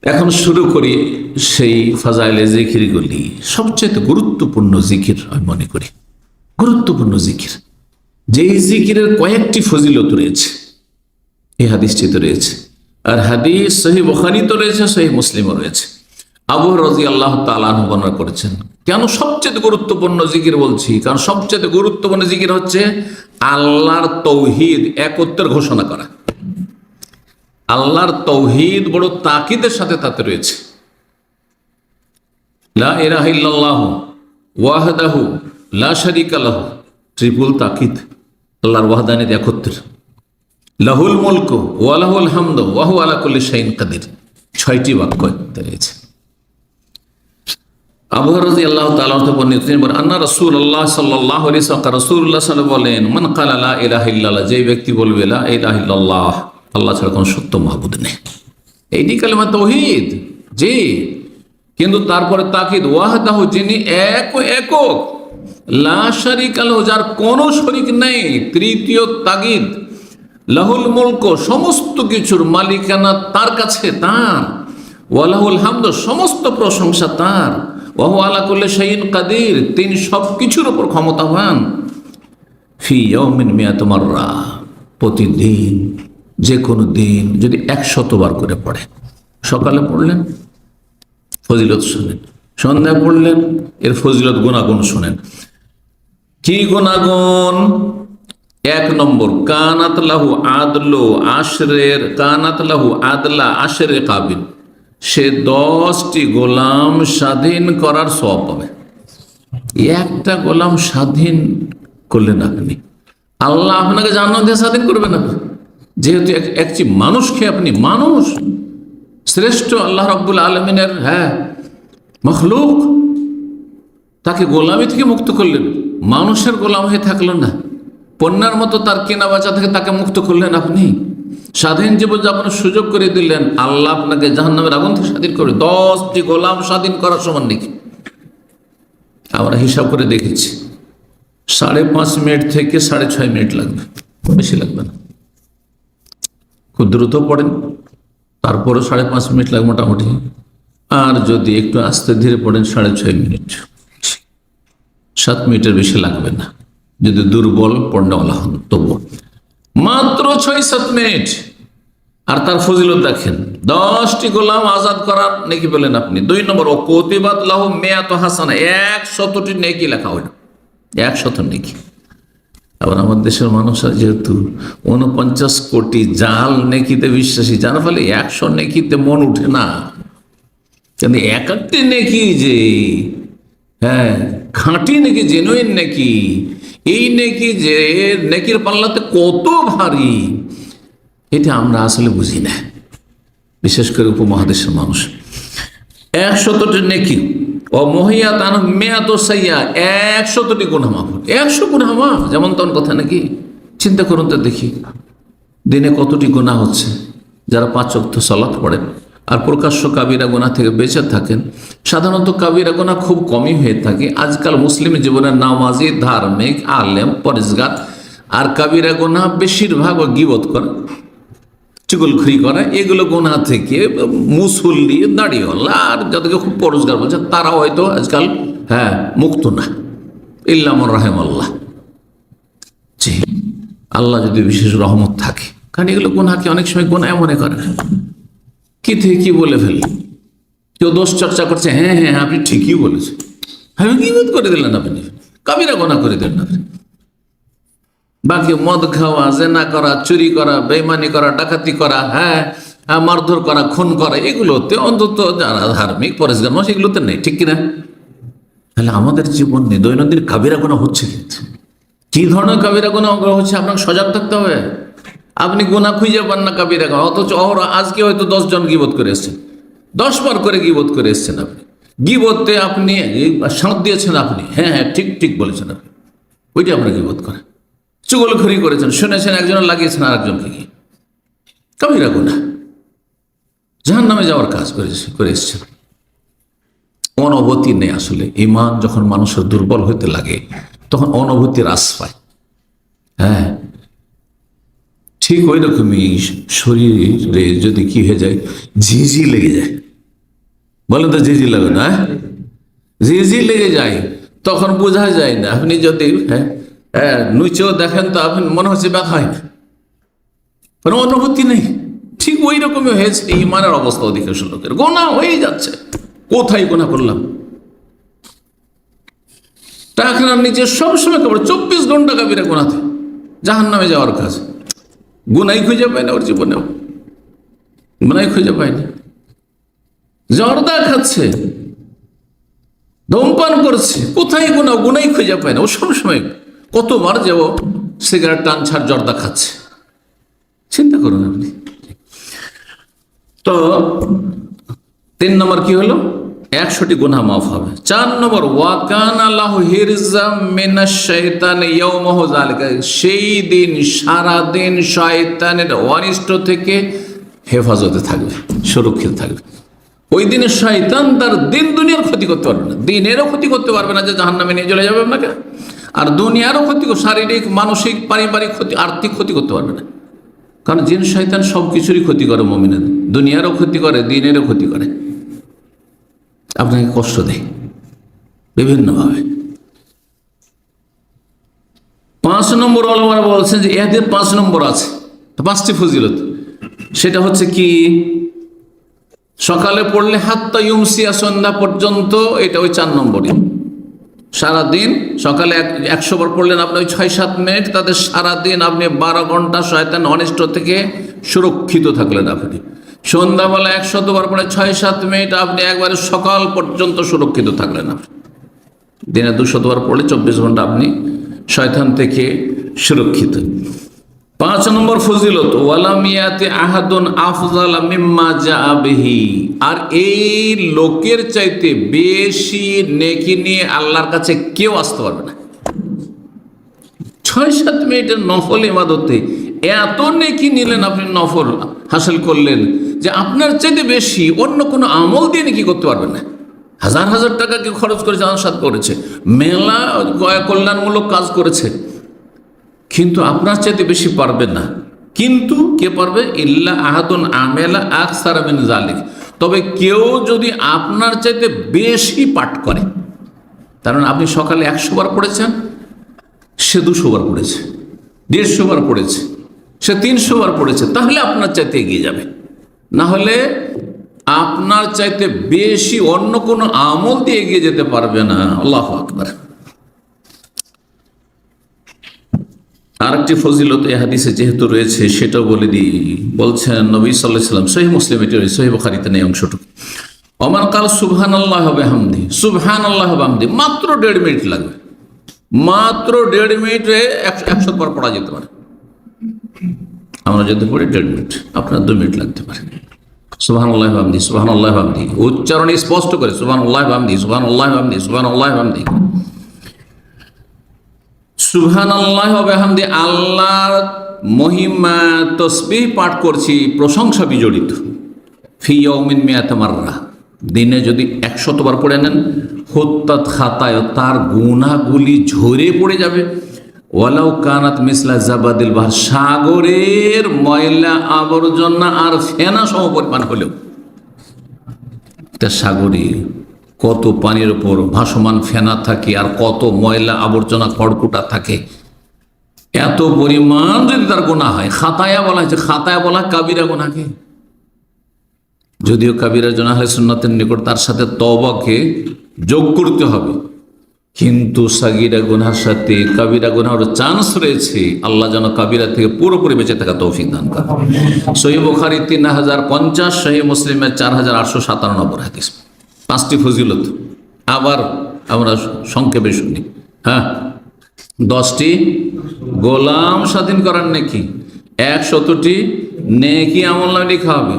এখন শুরু করি সেই ফাজাইলে জিকিরগুলি। সবচেয়ে গুরুত্বপূর্ণ জিকির আমি মনে করি, গুরুত্বপূর্ণ জিকির, যেই জিকিরের কয়েকটি ফজিলত রয়েছে, এই হাদিসটিতে রয়েছে। আর হাদিস সহিহ বুখারীতে রয়েছে, সহিহ মুসলিমও রয়েছে। আবু হুরায়রা রাদিয়াল্লাহু তাআলা আনহু বর্ণনা করেছেন। কেন সবচেয়ে গুরুত্বপূর্ণ জিকির বলছি? কারণ সবচেয়ে গুরুত্বপূর্ণ জিকির হচ্ছে আল্লাহর তৌহিদ, একত্বের ঘোষণা করা। আল্লাহর তৌহিদ বড় তাকিদের সাথে তাতে রয়েছে। লা ইলাহা ইল্লাল্লাহু ওয়াহদাহু লা শারীকা লাহু, ট্রিপল তাকিদ আল্লাহর ওয়াহদানিয়ত, একত্বের। লাহুল মুলকু ওয়া লাহুল হামদু ওয়া হুয়া আলা কুল্লি শাইইন কাদির, 6টি বাক্য রয়েছে। আবু হুরায়রা রাদিয়াল্লাহু তাআলা বর্ণিত আন্না রাসূলুল্লাহ সাল্লাল্লাহু আলাইহি ওয়াসাল্লাম, রাসূলুল্লাহ সাল্লাল্লাহু বলেন, মান ক্বালা লা ইলাহা ইল্লাল্লাহ, যে ব্যক্তি বলবে লা ইলাহা ইল্লাল্লাহ, আল্লাহ ছাড়া কোনো সত্য মাহবুদ নেই, এইটি কালেমা তাওহীদ। জি, কিন্তু তারপরে তাকিদ, ওয়াহদাহু, যিনি একক, লা শারীকা লাহু, যার কোনো শরীক নেই, তৃতীয় তাকিদ, লাহুল মুলক, সমস্ত কিছুর মালিকানা তার কাছে, তার, ওয়া লাহুল হামদ, সমস্ত প্রশংসা তার, ওয়া হুয়া আলা কুল্লি শাইইন কাদির, তিনি সবকিছুর উপর ক্ষমতাবান। ফি ইয়াউমিন মিয়াতু মাররা, প্রতিদিন, যে কোনো দিন যদি 100 বার করে পড়ে, সকালে পড়লেন ফজিলত শোনেন, সন্ধ্যায় পড়লেন এর ফজিলত গুণাগুণ শোনেন। কি গুণাগুণ? 1 নম্বর, কানাত লাহু আদলু আশরের, কানাত লাহু আদলা আশরে কাবিল, সে 10টি গোলাম স্বাধীন করার সওয়াব পাবে। একটা গোলাম স্বাধীন করলেন আপনি, আল্লাহ আপনাকে জান্নাত দিয়ে স্বাধীন করবেন। আপনি যেহেতু একটি মানুষকে, আপনি মানুষ, শ্রেষ্ঠ আল্লাহ রাব্বুল আলামিনের মখলুক, তাকে গোলামি থেকে মুক্ত করলেন, মানুষের গোলাম হয়ে থাকলো না, পণ্যের মতো তার কেনা বেচা থেকে তাকে মুক্ত করলেন, আপনি স্বাধীন জীবনযাপনের সুযোগ করে দিলেন। আল্লাহ আপনাকে জাহান্নামের আগুন থেকে স্বাধীন করবে। 10টি গোলাম স্বাধীন করার সমান নাকি? আমরা হিসাব করে দেখেছি, 5.5 মিনিট থেকে 6.5 মিনিট লাগবে, বেশি লাগবে না। খুব দ্রুত পড়েন তারপরে 5.5 মিনিট লাগবে মোটামুটি, আর যদি একটু আস্তে ধীরে পড়েন 6.5 মিনিট, 7 মিনিটের বেশি লাগবে না, যদি দুর্বল পড়নেওয়ালা হন তবু। মাত্র 6-7 মিনিট। আর তার ফজিলত দেখেন, 10টি গোলাম আজাদ করার নেকি পেলেন আপনি। 2 নম্বর, ও কুতিবাত লাহু মিয়াতু হাসানা, 100টি নেকি লেখা হইল, 100 নেকি। আবার আমার দেশের মানুষ যেহেতু 49 কোটি জাল নেকিতে বিশ্বাসী, যার ফলে 100 নেকিতে মন উঠে না। কিন্তু একটি নেকি যে খাঁটি নেকি, জেনুইন নেকি, এই নেকি যে নেকির পাল্লাতে কত ভারী, এটা আমরা আসলে বুঝি না, বিশেষ করে উপমহাদেশের মানুষ। 100টি নেকি, ও মহিয়াত আন মিয়াতু সাইয়্যা, 100টি গুনাহ মাফ, 100 গুনাহ মাফ, যেমন তেমন কথা নাকি? চিন্তা করুন তো দেখি, দিনে কতটি গুনাহ হচ্ছে। যারা 5 ওয়াক্ত সালাত পড়েন আর প্রকাশ্য কাবিরা গুনাহ থেকে বেঁচে থাকেন, সাধারণত কাবিরা গুনাহ খুব কমই হয়ে থাকে। আজকাল মুসলিম জীবনের নামাজি, ধার্মিক, আলেম, পরেজগার, আর কাবিরা গুনাহ বেশিরভাগ গীবত করে, চুগলখড়ি করে, এগুলো গুনাহ থেকে মুসল্লি, দাড়িওয়ালা আর যাদেরকে খুব পরেজগার বলছে, তারা হয়তো আজকাল মুক্ত না, ইল্লা মান রাহিমাল্লাহ। জি, আল্লাহ যদি বিশেষ রহমত থাকে, কারণ এগুলো গুনাহকে অনেক সময় গুনাহ মনে করে, কি থেকে কি বলে ফেলল। কেউ দোষ চর্চা করছে, হ্যাঁ আপনি ঠিকই বলেছেন, গীবত করে দিলেন আপনি, কাবিরা গুনাহ করে দিলেন আপনি। বাকি মদ খাওয়া, জেনা করা, চুরি করা, বেঈমানি করা, ডাকাতি করা, মারধর করা, খুন করা, এগুলোতে অন্তত যারা ধার্মিক পরেশগার মানুষ, এগুলোতে নেই, ঠিক কিনা? তাহলে আমাদের জীবনে দৈনন্দিন কাবিরা গুনাহ হচ্ছে, কি ধরনের কাবিরা গুনাহ হচ্ছে আপনাকে সজাগ থাকতে হবে। আপনি গুনাহ খুঁজে পান না কাবিরা গুনাহ, অথচ আজকে হয়তো 10 জন গীবত করে এসছেন, 10 বার করে গীবত করে এসছেন। আপনি গীবতে আপনি সাঁত দিয়েছেন, আপনি ঠিক বলেছেন, আপনি ওইটা আপনার গীবত করে। চুগলখড়ি করেছেন, শুনেছেন, একজনের লাগিয়েছেন আরেকজনকে, কি কাবিরা গুনাহ, জাহান্নামে যাওয়ার কাজ করে এসছেন। অনুভূতি নেই আসলে। ঈমান যখন মানুষের দুর্বল হইতে লাগে তখন অনুভূতির হ্রাস পায়। ঠিক ওই রকমই শরীরে যদি কি হয়ে যায়, ঝিঝি লেগে যায়, বলেন তো ঝিঝি লাগে না? ঝিঝি লেগে যায়, তখন বোঝা যায় না। আপনি যদি নিচেও দেখেন তো আপনি মনে হচ্ছে ব্যথা হয় না, কোনো অনুভূতি নেই। ঠিক ওই রকমই হয়েছে ইমানের অবস্থা অধিকাংশ লোকের। গোনা হয়ে যাচ্ছে, কোথায় গোনা করলাম, টাকার নিচে সবসময় খবর 24 ঘন্টা কাবিরা গোনাতে, জাহান্নামে যাওয়ার কাজ। গুনাই খুঁজে পায় না ওর জীবনেও, গুনাই খুঁজে পায় না। জর্দা খাচ্ছে, ধূমপান করছে, কোথায় গুনাহ, গুনাই খুঁজে পায় না ও। সবসময় কতবার যাব সিগারেট টানছাড় জর্দা খাচ্ছে, চিন্তা করুন আপনি। তো 3 নম্বর কি হলো? 100টি গুনাহ মাফ হবে। 4 নম্বর ওয়াকানা লাহু হিরজাম মিনাশ শাইতান ইয়াওমাহু যালিকা, সেই দিন সারাদিন শয়তানের অনিষ্ট থেকে হেফাজতে থাকবে, সুরক্ষিত থাকবে। ওই দিনে শয়তান তার দিন দুনিয়ার ক্ষতি করতে পারবে না, দিনেরও ক্ষতি করতে পারবে না যে জাহান্নামে নিয়ে চলে যাবে আপনাকে, আর দুনিয়ারও ক্ষতি, শারীরিক মানসিক পারিবারিক ক্ষতি, আর্থিক ক্ষতি করতে পারবে না। কারণ জিন শয়তান সব কিছুরই ক্ষতি করে মুমিনের, দুনিয়ারও ক্ষতি করে, দিনেরও ক্ষতি করে, আপনাকে কষ্ট দেয় বিভিন্নভাবে। 5 নম্বর ওলামারা বলছেন যে এদের 5 নম্বর আছে, 5টি ফজিলত। সেটা হচ্ছে কি, সকালে পড়লে হাত্তা ইউমসিয়া, সন্ধ্যা পর্যন্ত, এটা ওই 4 নম্বরই। সারাদিন সকালে 100 বার পড়লেন আপনি, ওই 6-7 মিনিট, তাদের সারাদিন আপনি 12 ঘন্টা শয়তান অনিষ্ট থেকে সুরক্ষিত থাকলেন। আপনি সন্ধ্যাবেলা 100 বার পড়ে 6-7 মিনিট, আপনি একবারে সকাল পর্যন্ত সুরক্ষিত থাকলেন। আপনি দিনে 200 বার পড়লে 24 ঘন্টা আপনি শয়তান থেকে সুরক্ষিত। 5 নম্বর ফজিলত ওয়ালামিয়াতে আহাদুন আফজাল মিম্মা জাআ বিহি, আর এই লোকের চাইতে বেশি নেকি নিয়ে আল্লাহর কাছে কেউ আসতে পারবে না। 6-7 মিনিটের নফল ইবাদতে এত নেকি নিলেন, আপনি নফল হাসিল করলেন যে আপনার চাইতে বেশি অন্য কোনো আমল দিয়ে নেকি করতে পারবেন না। হাজার হাজার টাকা কেউ খরচ করেছে, আনসাদ করেছে, মেলা কল্যাণমূলক কাজ করেছে, কিন্তু আপনার চাইতে বেশি পারবে না। কিন্তু কে পারবে? ইল্লা আহাদুন আমেলা আকসারা মিন যালিক, তবে কেউ যদি আপনার চাইতে বেশি পাঠ করে, কারণ আপনি সকালে 100 বার পড়েছেন, সে 200 বার পড়েছে, 150 বার পড়েছে, সে 300 বার পড়েছে, তাহলে আপনার চাইতে এগিয়ে যাবে। না হলে আপনার চাইতে বেশি অন্য কোনো আমল দিয়ে এগিয়ে যেতে পারবে না। আল্লাহু আকবার। আরেকটি ফজিলত এই হাদিসে যেহেতু রয়েছে সেটাও বলে দিই। বলছেন নবী সাল্লাল্লাহু আলাইহি ওয়াসাল্লাম, সহিহ মুসলিম, এটি সহিহ বুখারীতে নেই অংশটুকু, ওমান কাল সুবহানাল্লাহি ওয়া বিহামদি, সুবহানাল্লাহি ওয়া বিহামদি, মাত্র 1.5 মিনিট লাগবে, মাত্র 1.5 মিনিটে 100 বার পড়া যেতে পারে। আমরা যদি পড়ি 1.5 মিনিট, আপনার 2 মিনিট লাগতে পারে। সুবহানাল্লাহি ওয়া বিহামদি, সুবহানাল্লাহি ওয়া বিহামদি, উচ্চারণ স্পষ্ট করে সুবহানাল্লাহি ওয়া বিহামদি, সুবহানাল্লাহি ওয়া বিহামদি, সুবহানাল্লাহি ওয়া বিহামদি। সুবহানাল্লাহি ওয়া বিহামদি, আল্লাহর মহিমা তসবিহ পাঠ করছি, প্রশংসা বিজড়িত। ফি ইয়াউমিন মিয়াতা মাররা, দিনে যদি 100 বার পড়ে নেন, হুত্তাত খাতায়, তার গুনাহগুলি ঝরে পড়ে যাবে। ওয়ালাউ কানাত মিসলা জাবাদিল বাহর, সাগরের ময়লা আবর্জনা আর ফেনা সম পরিমাণ হলেও। সাগরে কত পানির ওপর ভাসমান ফেনা থাকে আর কত ময়লা আবর্জনা খড়কুটা থাকে, এত পরিমাণ যদি তার গুনাহ হয়, খাতায়া বলা হয়েছে, খাতায়া বলা কাবিরা গুনাহকে, যদিও কাবিরা গুনাহ আহলে সুন্নাতের নিকট তার সাথে তওবাকে যোগ করতে হবে, কিন্তু সাগীরা গুনাহের সাথে কাবিরা গুনাহের চান্স রয়েছে। আল্লাহ যেন কাবিরা থেকে পুরোপুরি বেঁচে থাকা তৌফিক দান করেন। সহিহ বুখারী 3050, সহিহ মুসলিমের 4857 হাদিস। 5টি ফজিলত আবার আমরা সংক্ষেপে শুনি। 10টি গোলাম স্বাধীন করার নেকি, 100টি নেকি আমলনামায় লেখা হবে,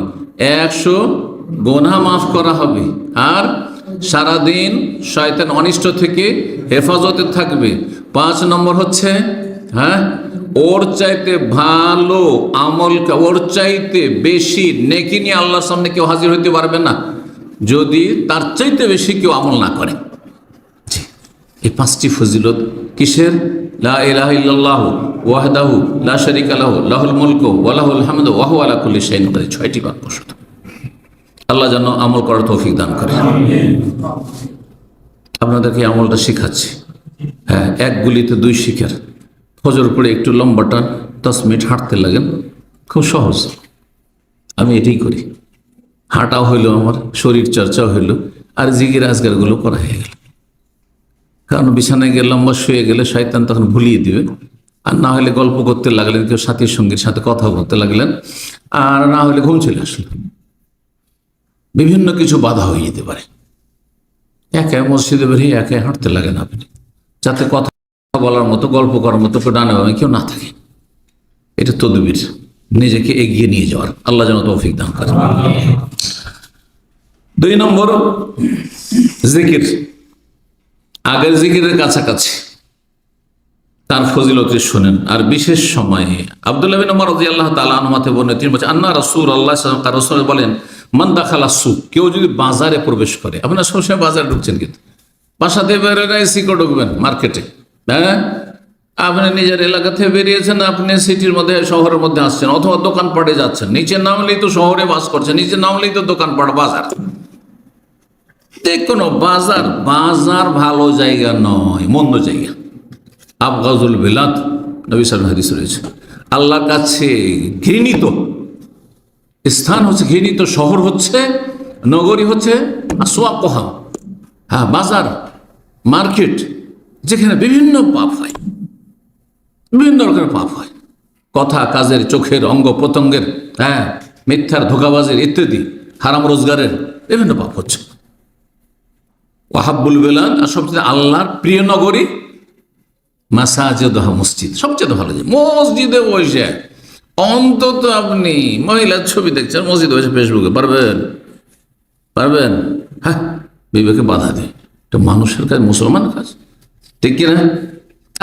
100 গুনাহ মাফ করা হবে, আর সারাদিন শয়তান অনিষ্ট থেকে হেফাজতে থাকবে। 5 নম্বর হচ্ছে ওর চাইতে ভালো আমল, ওর চাইতে বেশি নেকি নিয়ে আল্লাহর সামনে কেউ হাজির হইতে পারবে না যদি তার চাইতে বেশি কেউ আমল না করে। এই 5টি ফজিলত কিসের? লা ইলাহা ইল্লাল্লাহু ওয়াহদাহু লা শারীকা লাহু লাহুল মুলকু ওয়া লাহুল হামদু ওয়া হুয়া আলা কুল্লি শাইইন কাদির, 6টি বাক্য শুধু। আল্লাহ যেন আমল করার তৌফিক দান করে। আপনাদেরকে আমলটা শেখাচ্ছি। হ্যাঁ, এক গুলিতে দুই শিকার। ফজর পড়ে একটু লম্বাটা 10 মিনিট হাঁটতে লাগেন, খুব সহজ। আমি এটাই করি, হাঁটাও হইল, আমার শরীর চর্চাও হইল, আর জিকির আজগারগুলো করা হয়ে গেল। কারণ বিছানায় গিয়ে লম্বা শুয়ে গেলে শয়তান তখন ভুলিয়ে দিবে, আর না হলে গল্প করতে লাগলেন, কেউ সাথীর সঙ্গীর সাথে কথা বলতে লাগলেন, আর না হলে ঘুম চলে আসলো। বিভিন্ন কিছু বাধা হয়ে যেতে পারে। একে মসজিদে বেরিয়ে একে হাঁটতে লাগেন আপনি, যাতে কথা বলার মতো, গল্প করার মতো কেউ ডানে বামে কেউ না থাকে। এটা তদবির, নিজেকে এগিয়ে নিয়ে যাওয়ার। আল্লাহ যেন তৌফিক দান করে। 2 নম্বর, জিকির। আগের জিকিরের কাছাকাছি তার ফজিলতি শুনেন। আর বিশেষ সময়ে আব্দুল্লাহ বিন ওমর রাদিয়াল্লাহু তাআলা আনহু বলেন, তিনি বলেন, আন্না রাসূলুল্লাহ সাল্লাল্লাহু আলাইহি ওয়াসাল্লাম বলেন, মান দাখালা সুক, কেউ যদি বাজারে প্রবেশ করে। আপনারা সবসময় বাজারে ঢুকছেন, কিন্তু বাসা থেকে বেরোয় সিকো ঢুকবেন মার্কেটে। হ্যাঁ, আপনি নিজের এলাকা থেকে বেরিয়েছেন, আপনি সিটির মধ্যে, শহরের মধ্যে আসছেন, অথবা দোকানপাটে যাচ্ছেন। নিচে নামলেই তো শহরে বাস করছেন, নিচে নামলেই তো দোকানপাট, বাজার। কোনো বাজার, বাজার ভালো জায়গা নয়, মন্দ জায়গা। আবগাজুল বিলাদ, নবী সাল্লাল্লাহু আলাইহি হাদিস রয়েছে, আল্লাহর কাছে ঘৃণিত স্থান হচ্ছে, ঘৃণিত শহর হচ্ছে, নগরী হচ্ছে আসওয়াকুহা। হ্যাঁ, বাজার, মার্কেট, যেখানে বিভিন্ন পাপ হয়, বিভিন্ন রকমের পাপ হয়, কথা কাজের, চোখের, অঙ্গ প্রত্যঙ্গের, হ্যাঁ, মিথ্যার, ধোঁকাবাজের ইত্যাদি, হারাম রোজগারের বিভিন্ন পাপ হচ্ছে। ওয়াহাব্বুল বিলাদ, আর সবচেয়ে আল্লাহর প্রিয় নগরী মাসাজিদুহা, মসজিদ। সবচেয়ে ভালো যে মসজিদে বসে অন্তত আপনি মহিলার ছবি দেখছেন, মসজিদে বসে ফেসবুকে পারবেন? পারবেন? হ্যাঁ, বিবেকে বাধা দেয়। এটা মানুষের কাজ, মুসলমানের কাজ, ঠিক কিনা?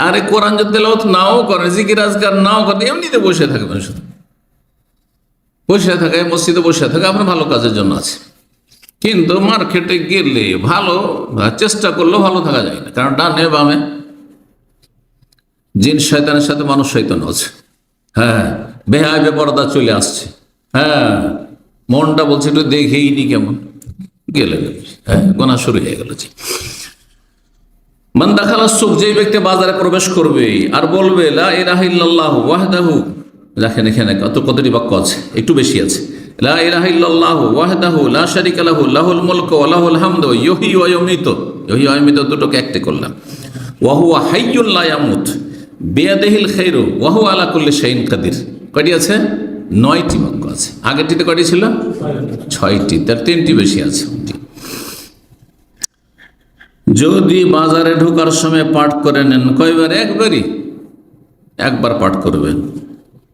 আরে কোরআন যদি তেলাওয়াত নাও করেন, জিকির আজকার নাও করেন, এমনিতে বসে থাকবেন, শুধু বসে থাকে, মসজিদে বসে থাকে, আপনার ভালো কাজের জন্য আছে। কিন্তু মার্কেটে গেলে ভালো, চেষ্টা করলেও ভালো থাকা যায় না, কারণ ডানে বামে জিন শয়তানের সাথে মানুষ শয়তান আছে। হ্যাঁ, বেহায় বেপরদা চলে আসছে। হ্যাঁ, মনটা বলছে একটু দেখেই নি কেমন, গেলে হ্যাঁ, গোনা শুরু হয়ে গেল। মান দাখালা সুক, যে ব্যক্তি বাজারে প্রবেশ করবে আর বলবে লা ইলাহা ইল্লাল্লাহু ওয়াহদাহু, দেখেন এখানে কতটি বাক্য আছে, একটু বেশি আছে। লা ইলাহা ইল্লাল্লাহু ওয়াহদাহু লা শারীকা লাহু লাহুল মুলকু ওয়া লাহুল হামদু ইউহয়ী ওয়া ইউমীতু, ইউহয়ী ওয়া ইউমীতু দুটোকে একটি করলাম। ওয়া হুয়া হাইয়্যুন লা ইয়ামুত বিয়াদিহিল খায়রু ওয়া হুয়া আলা কুল্লি শাইইন কাদির। কয়টি আছে? 9টি বাক্য আছে। আগেরটিতে কয়টি ছিল? 6টি, তার 3টি বেশি আছে। যদি বাজারে ঢোকার সময় পাঠ করে নেন, কয়বার? একবারই, একবার পাঠ করবেন।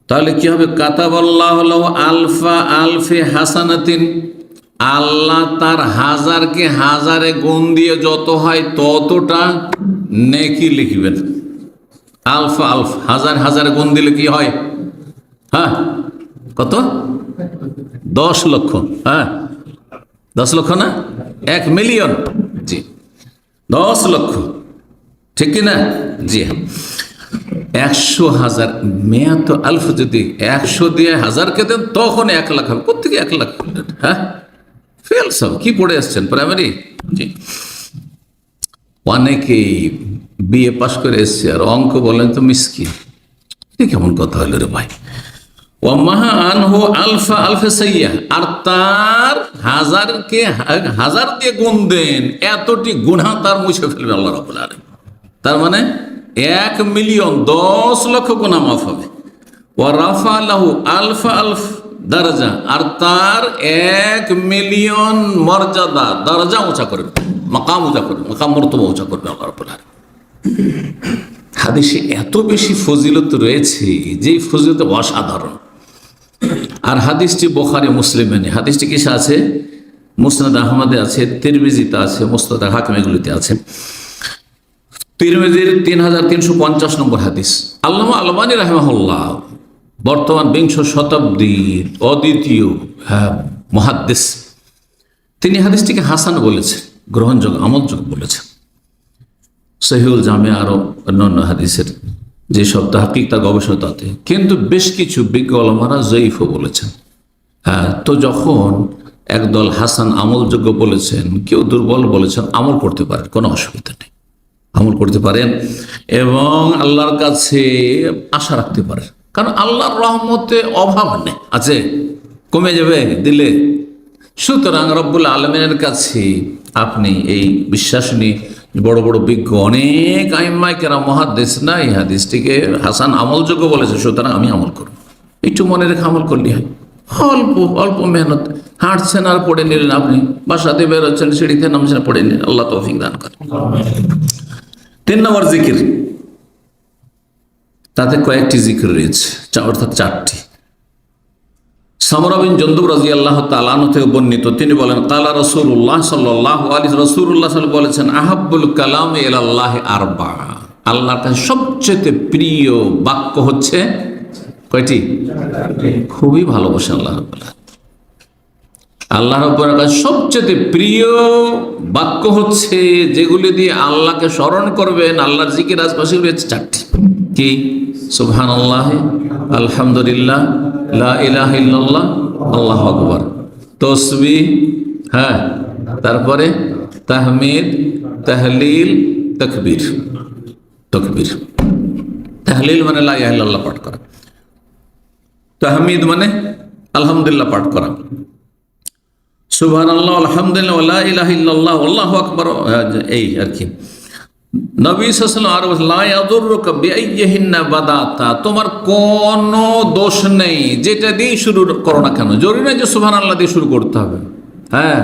তাহলে কি হবে? কাতাবাল্লাহু লাহু আলফা আলফি হাসানাতিন, আল্লাহ তার হাজারকে হাজারে গুণ দিয়ে যত হয় ততটা নেকি লিখবেন। আলফা আলফ, হাজার হাজারে গুণ দিলে কি হয়? হ্যাঁ, কত? 10 লক্ষ। হ্যাঁ, 10 লক্ষ না, 1 মিলিয়ন। জি, 10 লক্ষ, ঠিক কিনা? জি হ্যাঁ, 100,000 মেয়া তো আলফ, যদি 100 দিয়ে হাজারকে দেন তখন 1 লাখ হবে। কোথেকে 1 লাখ? হ্যাঁ, ফেল সব। কি পড়ে আসছেন, প্রাইমারি? জি, অনেকেই বিএ পাশ করে এসছে আর অঙ্ক বলেন তো মিসকিন। কেমন কথা হলো রে ভাই? আলফা আলফে সাইয়্যা, আর তার হাজারকে হাজার দিয়ে গুণ দেন, এতটি গুনাহ তার মুছে ফেলবে আল্লাহ রাব্বুল আলামিন। তার মানে 1 মিলিয়ন, 10 লক্ষ গুনাহ মাফ হবে। ওয়া রাফা লাহু আলফা আলফ দরজা, আর তার 1 মিলিয়ন মর্যাদা, দরজা উঁচা করবে, মাকাম উঁচা করবে, মাকাম মর্তবা উঁচা করবে আল্লাহ রাব্বুল আলামিন। হাদিসে এত বেশি ফজিলত রয়েছে যে ফজিলত অসাধারণ। আর হাদিসটি বুখারী মুসলিমে নেই। হাদিসটি কিসে আছে? মুসনাদ আহমদে আছে, তিরমিজিতে আছে, মুস্তাদরাক হাকিম, এগুলিতে আছে। তিরমিজির 3350 নম্বর হাদিস। আল্লামা আলবানী রাহিমাহুল্লাহ বর্তমান 20 শতাব্দীর অদ্বিতীয় মুহাদ্দিস, তিনি হাদিসটিকে হাসান বলেছেন, গ্রহণযোগ্য, আমলযোগ্য বলেছেন। সহিহুল জামে আরো অন্যান্য হাদিসের যেসব তাহকিক, তার গবেষণা, তাতে কিন্তু বেশ কিছু বিজ্ঞ ওলামারা জয়ীফও বলেছেন। হ্যাঁ, তো যখন একদল হাসান আমলযোগ্য বলেছেন, কেউ দুর্বল বলেছেন। আমল করতে পারেন, কোনো অসুবিধা নেই, আমল করতে পারেন এবং আল্লাহর কাছে আশা রাখতে পারেন। কারণ আল্লাহর রহমতে অভাব নেই, আছে, কমে যাবে দিলে। সুতরাং রব্বুল আলমিনের কাছে আপনি এই বিশ্বাস নিয়ে, বড় বড় বিজ্ঞ অনেক আইম্মায়ে কেরাম মুহাদ্দিস না এই হাদিসটিকে হাসান আমলযোগ্য বলেছে, সুতরাং আমি আমল করব। একটু মনে রেখে আমল করলে হয়। অল্প অল্প মেহনত, হাঁটছেন আর পড়ে নিলেন, আপনি বাসাতে বেরোচ্ছেন, সিঁড়িতে নামছেন, পড়ে নিলেন, আল্লাহ তৌফিক দান করেন। 3 নম্বর জিকির, তাতে কয়েকটি জিকির রয়েছে, অর্থাৎ 4টি। সামরা বিন জুনদুব রাদিয়াল্লাহু তাআলা আনহু থেকে বর্ণিত, তিনি বলেন কালা রাসূলুল্লাহ সাল্লাল্লাহু আলাইহি রাসূলুল্লাহ সাল্লাল্লাহু বলেছেন আহাব্বুল কালামি ইলাল্লাহি আরবা, আল্লাহর কাছে সবচেয়ে প্রিয় বাক্য হচ্ছে কয়টি? খুবই ভালোবাসেন আল্লাহ রাব্বুল আলামিন। আল্লাহ রাব্বুল আলামিনের কাছে সবচেয়ে প্রিয় বাক্য হচ্ছে যেগুলি দিয়ে আল্লাহকে স্মরণ করবেন। আল্লাহর জিকির আশপাশে রয়েছে 4টি। কি? সুবহানাল্লাহ, আলহামদুলিল্লাহ, লা ইলাহা ইল্লাল্লাহ, আল্লাহু আকবার, তাসবিহ, হ্যাঁ, তারপরে তাহমিদ, তাহলিল, তাকবীর। তাকবীর, তাহলিল মানে লা ইলাহা ইল্লাল্লাহ পাঠ করা, তাহমিদ মানে আলহামদুলিল্লাহ পাঠ করা, সুবহানাল্লাহ, আলহামদুলিল্লাহ, লা ইলাহা ইল্লাল্লাহ, আল্লাহু আকবার, এই আর কি। নবী সাল্লাল্লাহু আলাইহি ওয়াসাল্লাম লা ইয়াদুররুকা বিআইয়িহিন্না বাদাতা, তোমার কোনো দোষ নেই যেটা দিয়ে শুরু করো না কেন। জরুরি না যে সুবহানাল্লাহ দিয়ে শুরু করতে হবে, হ্যাঁ,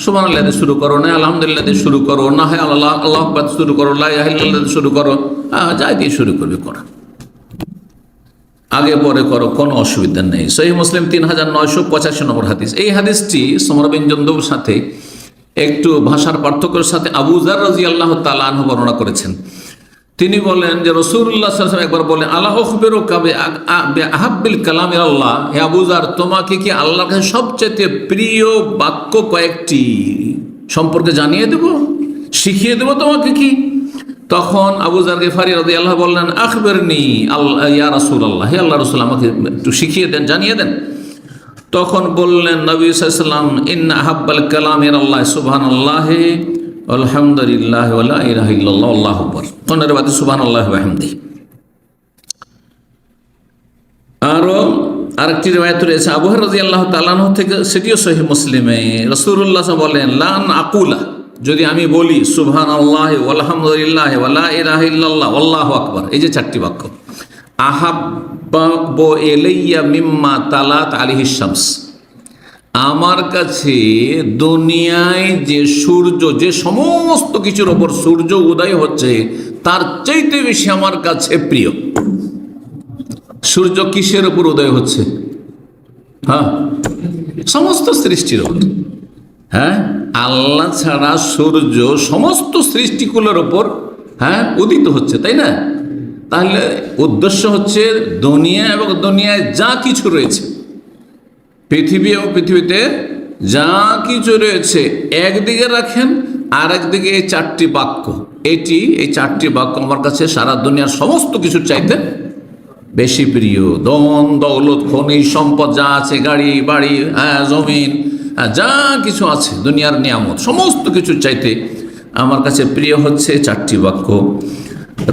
সুবহানাল্লাহ দিয়ে শুরু করো, না আলহামদুলিল্লাহ দিয়ে শুরু করো, না হয় আল্লাহু আকবার শুরু করো, লা ইলাহা ইল্লাল্লাহ দিয়ে শুরু করো, যাই দিয়ে শুরু করবে করো, আগে পরে করো, কোনো অসুবিধা নেই। সহিহ মুসলিম 3985 নম্বর হাদিস। এই হাদিসটি সামরা বিন জুনদুবের সাথে একটু ভাষার পার্থক্যের সাথে আবু যার রাদিয়াল্লাহু তাআলা আনহু বর্ণনা করেছেন। তিনি বলেন যে রাসূলুল্লাহ সাল্লাল্লাহু আলাইহি ওয়াসাল্লাম একবার বলেন আলা উখবিরুকা বিআহাব্বিল কালামি ইলাল্লাহ, হে আবু যার, তোমাকে কি আল্লাহর কাছে সবচেয়ে প্রিয় বাক্য কয়েকটি সম্পর্কে জানিয়ে দেব, শিখিয়ে দেব তোমাকে কি? তখন আবু যার গিফারি রাদিয়াল্লাহু বললেন আখবিরনি ইয়া রাসূলুল্লাহ, হে আল্লাহর রাসূল, আমাকে একটু শিখিয়ে দেন, জানিয়ে দেন। তখন বললেন নবী সাল্লাল্লাহু আলাইহি ওয়াসাল্লাম ইন্না আহাব্বাল কালামি ইলাল্লাহ সুবহানাল্লাহি আলহামদুলিল্লাহ ওয়া লা ইলাহা ইল্লাল্লাহ আল্লাহু আকবার, অন্যের বাদে সুবহানাল্লাহি ওয়া বিহামদিহি। আরো আরেকটি রিওয়ায়াত রয়েছে আবু হুরায়রা রাদিয়াল্লাহু তাআলা আনহু থেকে, সেটিও সহিহ মুসলিমে। রাসূলুল্লাহ সাল্লাল্লাহু আলাইহি ওয়াসাল্লাম বলেন লান আকুলা, যদি আমি বলি সুবহানাল্লাহি ওয়া আলহামদুলিল্লাহি ওয়া লা ইলাহা ইল্লাল্লাহ আল্লাহু আকবার, এই যে 4টি বাক্য, আহাব্বু ইলাইয়া মিম্মা তালাত আলাইহিস শামস, আমার কাছে দুনিয়ায় যে সূর্য, যে সমস্ত কিছুর ওপর সূর্য উদয় হচ্ছে তার চাইতে বেশি আমার কাছে প্রিয়। সূর্য কিসের উপর উদয় হচ্ছে? হ্যাঁ, সমস্ত সৃষ্টির উপর। হ্যাঁ, আল্লাহ ছাড়া সূর্য সমস্ত সৃষ্টিকুলের ওপর, হ্যাঁ, উদিত হচ্ছে, তাই না? তাহলে উদ্দেশ্য হচ্ছে দুনিয়া এবং দুনিয়ায় যা কিছু রয়েছে, পৃথিবী এবং পৃথিবীতে যা কিছু রয়েছে একদিকে রাখেন, আর একদিকে এই 4টি বাক্য, এই 4টি বাক্য আমার কাছে সারা দুনিয়ার সমস্ত কিছুর চাইতে বেশি প্রিয়। ধন দৌলত খনিজ সম্পদ যা আছে, গাড়ি বাড়ি, হ্যাঁ, জমিন, যা কিছু আছে দুনিয়ার নিয়ামত, সমস্ত কিছুর চাইতে আমার কাছে প্রিয় হচ্ছে 4টি বাক্য।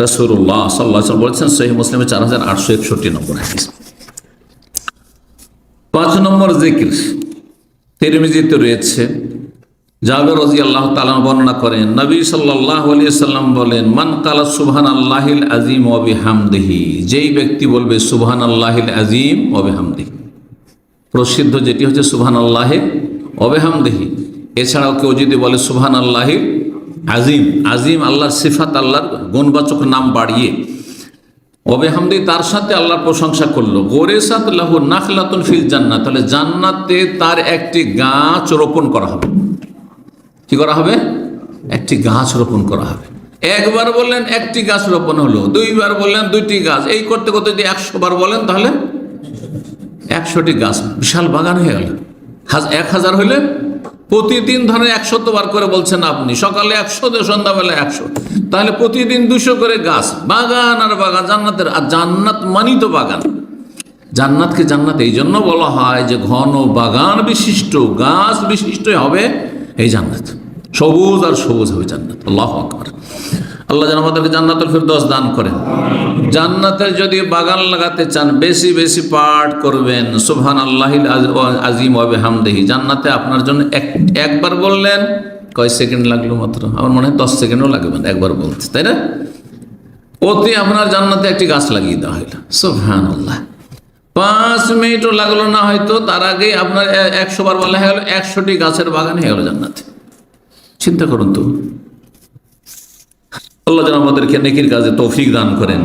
রাসূলুল্লাহ সাল্লাল্লাহু আলাইহি ওয়াসাল্লাম বলেছেন, সহিহ মুসলিমে 4861 নম্বর হাদিস। 5 নম্বর জিকির তিরমিজিতে রয়েছে, জাবের রাদিয়াল্লাহু তাআলা বর্ণনা করেন নবী সাল্লাল্লাহু আলাইহি ওয়াসাল্লাম বলেন মান কালা সুবহানাল্লাহিল আযীম ওয়া বিহামদিহি, যেই ব্যক্তি বলবে সুবহানাল্লাহিল আযীম ওয়া বিহামদিহি, প্রসিদ্ধ যেটি হচ্ছে সুবহানাল্লাহি ওয়া বিহামদিহি, এছাড়াও কেউ যদি বলে সুবহানাল্লাহিল আজিম, আজিম আল্লাহর সিফাত, আল্লাহর গুণবাচক নাম বাড়িয়ে, ওয়া বিহামদিহি তার সাথে আল্লাহর প্রশংসা করলো, গোরেসাত লাহু নাখলাতুন ফিল জান্নাহ, তাহলে জান্নাতে তার একটি গাছ রোপণ করা হবে। কি করা হবে? একটি গাছ রোপণ করা হবে। একবার বললেন একটি গাছ রোপণ হলো, 2বার বললেন 2টি গাছ, এই করতে করতে যদি 100 বার বলেন তাহলে 100টি গাছ, বিশাল বাগান হয়ে গেল। 1000 হইলে প্রতিদিন ধরেন 100 বার করে বলছেন আপনি, সকালে 100, সন্ধ্যাবেলা 100, তাহলে প্রতিদিন 200 করে গাছ, বাগান আর বাগান, জান্নাতের। আর জান্নাত মানি তো বাগান, জান্নাতকে জান্নাত এই জন্য বলা হয় যে ঘন বাগান বিশিষ্ট, গাছ বিশিষ্ট হবে এই জান্নাত, সবুজ আর সবুজ হবে জান্নাত। আল্লাহু আকবার। আল্লাহ যেন আমাদেরকে জান্নাতুল ফিরদৌস দান করেন। জান্নাতের যদি বাগান লাগাতে চান, বেশি বেশি পাঠ করবেন সুবহানাল্লাহিল আযীম ওয়া বিহামদিহি। জান্নাতে আপনার জন্য একবার বললেন, কয় সেকেন্ড লাগলো মাত্র, আমার মনে হয় 10 সেকেন্ডও লাগবে না একবার বলতে, তাই না? অতি আপনার জান্নাতে একটি গাছ লাগিয়ে দেওয়া হইল, সুবহানাল্লাহ। 5 মিনিটও লাগলো না হয়তো, তার আগেই আপনার 100 বার বলা হয়ে গেল, 100টি গাছের বাগান হয়ে গেল জান্নাতে। চিন্তা করুন তো, আল্লাহ যেন আমাদেরকে নেকির কাজে তৌফিক দান করেন।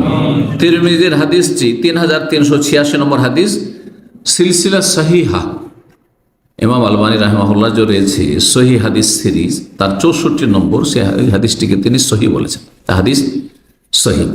তিরমিজির হাদিসটি 3386 নম্বর হাদিস, সিলসিলা সহিহা, ইমাম আলবানী রাহিমাহুল্লাহ যে রয়েছে সহি হাদিস সিরিজ, তার 64 নম্বর, সে হাদিসটিকে তিনি সহি বলেছেন, হাদিস সহি।